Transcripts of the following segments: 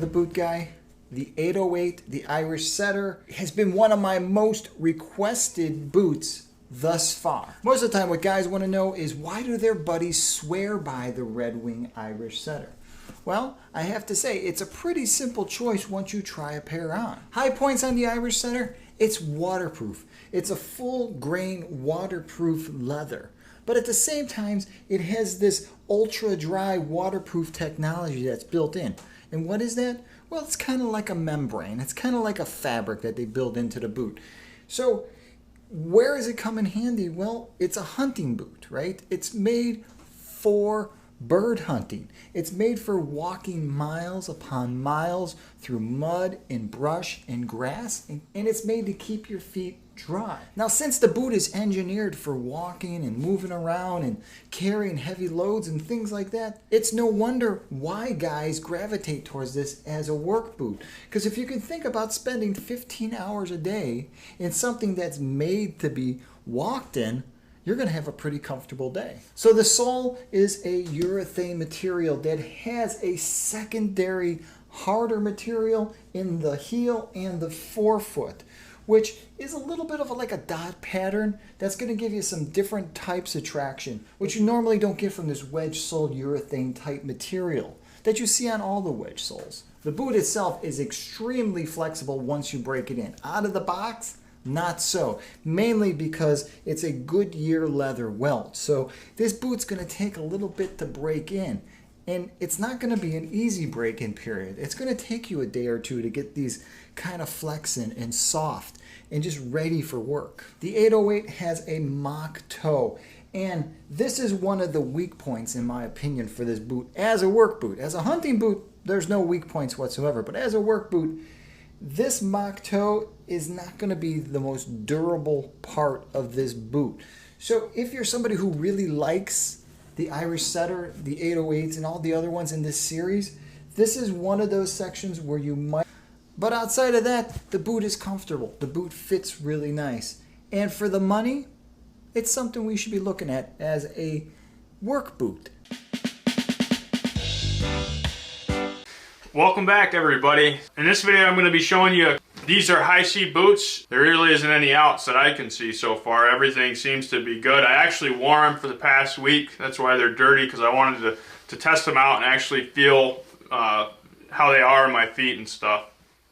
the boot guy. The 808, the Irish Setter, has been one of my most requested boots thus far. Most of the time what guys want to know is, why do their buddies swear by the Red Wing Irish Setter? Well, I have to say, it's a pretty simple choice once you try a pair on. High points on the Irish Setter: it's waterproof. It's a full grain waterproof leather. But at the same time, it has this ultra dry waterproof technology that's built in. And what is that? Well, it's kind of like a membrane. It's kind of like a fabric that they build into the boot. So where does it come in handy? Well, it's a hunting boot, right? It's made for bird hunting. It's made for walking miles upon miles through mud and brush and grass, and it's made to keep your feet dry. Now, since the boot is engineered for walking and moving around and carrying heavy loads and things like that, it's no wonder why guys gravitate towards this as a work boot. Because if you can think about spending 15 hours a day in something that's made to be walked in, you're going to have a pretty comfortable day. So the sole is a urethane material that has a secondary harder material in the heel and the forefoot, which is a little bit of like a dot pattern that's going to give you some different types of traction, which you normally don't get from this wedge sole urethane type material that you see on all the wedge soles. The boot itself is extremely flexible once you break it in. Out of the box, not so, mainly because it's a Goodyear leather welt. So this boot's going to take a little bit to break in, and it's not going to be an easy break-in period. It's going to take you a day or two to get these kind of flexing and soft and just ready for work. The 808 has a mock toe, and this is one of the weak points in my opinion for this boot as a work boot. As a hunting boot, there's no weak points whatsoever, but as a work boot, this mock toe is not going to be the most durable part of this boot. So if you're somebody who really likes the Irish Setter, the 808s, and all the other ones in this series, this is one of those sections where you might. But outside of that, the boot is comfortable. The boot fits really nice. And for the money, it's something we should be looking at as a work boot. Welcome back, everybody. In this video I'm going to be showing you, these are HISEA boots. There really isn't any outs that I can see so far. Everything seems to be good. I actually wore them for the past week. That's why they're dirty, because I wanted to test them out and actually feel how they are in my feet and stuff.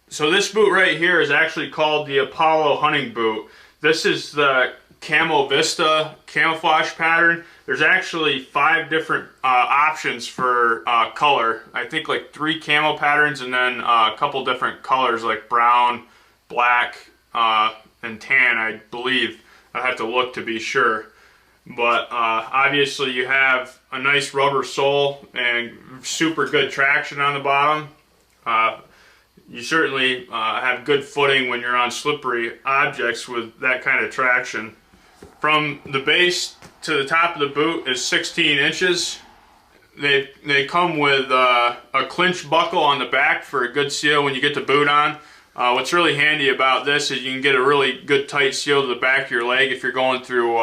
So this boot right here is actually called the Apollo Hunting Boot. This is the Camo Vista camouflage pattern. There's actually 5 different options for color. I think like 3 camo patterns and then a couple different colors like brown, black, and tan, I believe. I have to look to be sure. But obviously you have a nice rubber sole and super good traction on the bottom. You certainly have good footing when you're on slippery objects with that kind of traction. From the base to the top of the boot is 16 inches. They come with a clinch buckle on the back for a good seal when you get the boot on. What's really handy about this is you can get a really good tight seal to the back of your leg if you're going through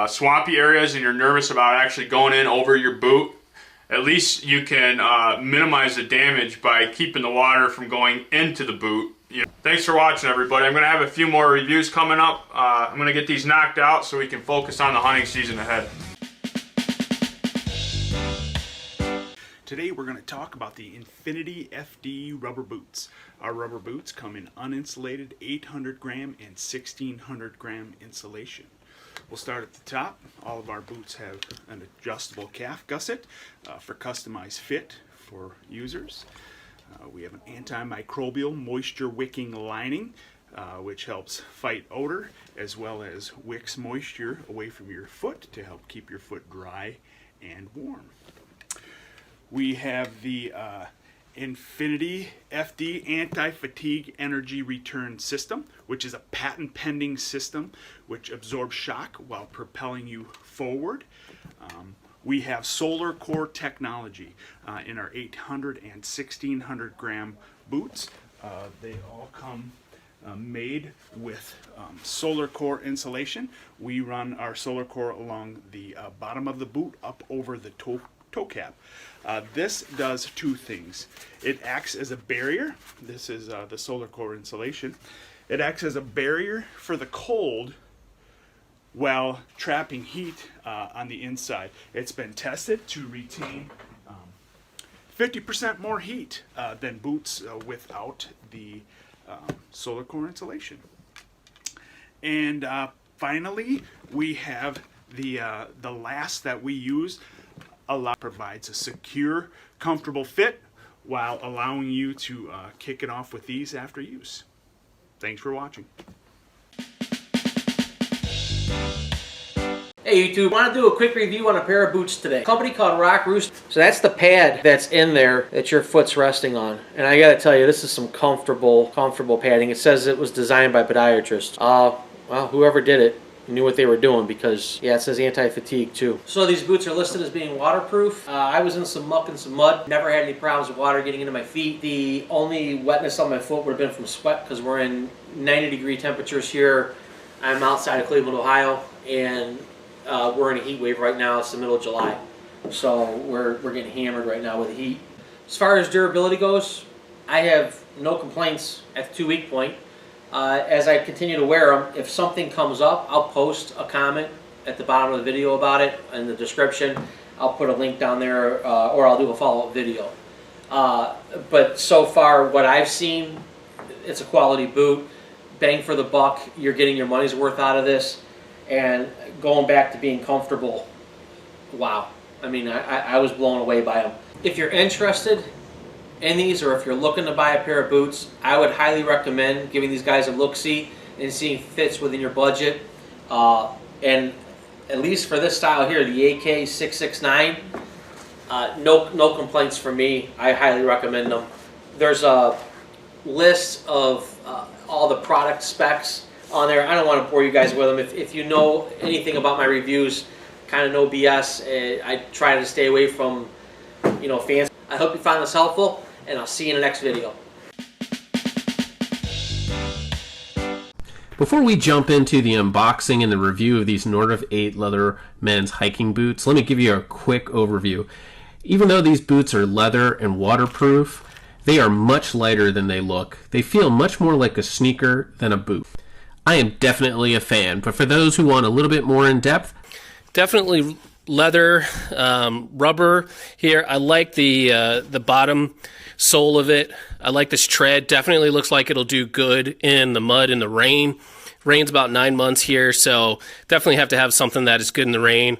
swampy areas and you're nervous about actually going in over your boot. At least you can minimize the damage by keeping the water from going into the boot. Thanks for watching, everybody. I'm going to have a few more reviews coming up. I'm going to get these knocked out so we can focus on the hunting season ahead. Today we're going to talk about the Infinity FD rubber boots. Our rubber boots come in uninsulated 800 gram and 1600 gram insulation. We'll start at the top. All of our boots have an adjustable calf gusset for customized fit for users. We have an antimicrobial moisture wicking lining which helps fight odor as well as wicks moisture away from your foot to help keep your foot dry and warm. We have the Infinity FD Anti-Fatigue Energy Return System, which is a patent-pending system which absorbs shock while propelling you forward. We have solar core technology in our 800 and 1600 gram boots. They all come made with solar core insulation. We run our solar core along the bottom of the boot up over the toe toe cap. This does two things. It acts as a barrier. This is the solar core insulation. It acts as a barrier for the cold while trapping heat on the inside. It's been tested to retain 50% more heat than boots without the solar core insulation. And finally, we have the last that we use. Provides a secure, comfortable fit while allowing you to kick it off with ease after use. Thanks for watching. Hey YouTube, I want to do a quick review on a pair of boots today. A company called Rockrooster. So that's the pad that's in there that your foot's resting on. And I gotta tell you, this is some comfortable padding. It says it was designed by podiatrists. Well, whoever did it knew what they were doing, because yeah, it says anti-fatigue too. So these boots are listed as being waterproof. I was in some muck and some mud. Never had any problems with water getting into my feet. The only wetness on my foot would have been from sweat, because we're in 90-degree temperatures here. I'm outside of Cleveland, Ohio, and we're in a heat wave right now. It's the middle of July, so we're getting hammered right now with the heat. As far as durability goes, I have no complaints at the 2-week point. As I continue to wear them, if something comes up, I'll post a comment at the bottom of the video about it in the description. I'll put a link down there, or I'll do a follow-up video. But so far, what I've seen, it's a quality boot. Bang for the buck. You're getting your money's worth out of this. And going back to being comfortable, wow. I mean, I was blown away by them. If you're interested in these, or if you're looking to buy a pair of boots, I would highly recommend giving these guys a look-see and seeing if it fits within your budget. And at least for this style here, the AK669, no complaints from me. I highly recommend them. There's a list of all the product specs on there. I don't want to bore you guys with them. If you know anything about my reviews, kind of no BS. I try to stay away from, fans. I hope you found this helpful, and I'll see you in the next video. Before we jump into the unboxing and the review of these NORTIV 8 leather men's hiking boots, let me give you a quick overview. Even though these boots are leather and waterproof, they are much lighter than they look. They feel much more like a sneaker than a boot. I am definitely a fan, but for those who want a little bit more in depth, definitely leather, rubber here. I like the bottom sole of it. I like this tread. Definitely looks like it'll do good in the mud and the rain. Rain's about 9 months here, so definitely have to have something that is good in the rain.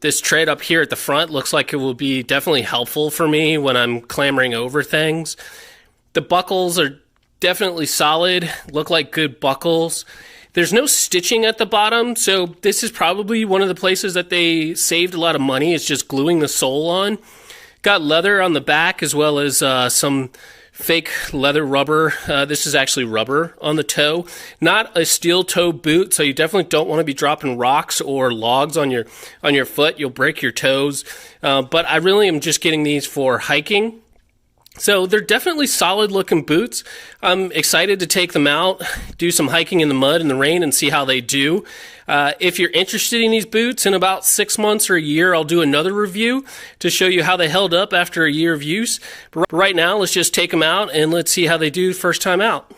This tread up here at the front looks like it will be definitely helpful for me when I'm clambering over things. The buckles are definitely solid, look like good buckles. There's no stitching at the bottom, so this is probably one of the places that they saved a lot of money. It's just gluing the sole on. Got leather on the back, as well as some fake leather rubber. This is actually rubber on the toe. Not a steel toe boot, so you definitely don't want to be dropping rocks or logs on your foot. You'll break your toes. But I really am just getting these for hiking. So they're definitely solid looking boots. I'm excited to take them out, do some hiking in the mud and the rain, and see how they do. If you're interested in these boots, in about 6 months or a year, I'll do another review to show you how they held up after a year of use. But right now, let's just take them out and let's see how they do first time out.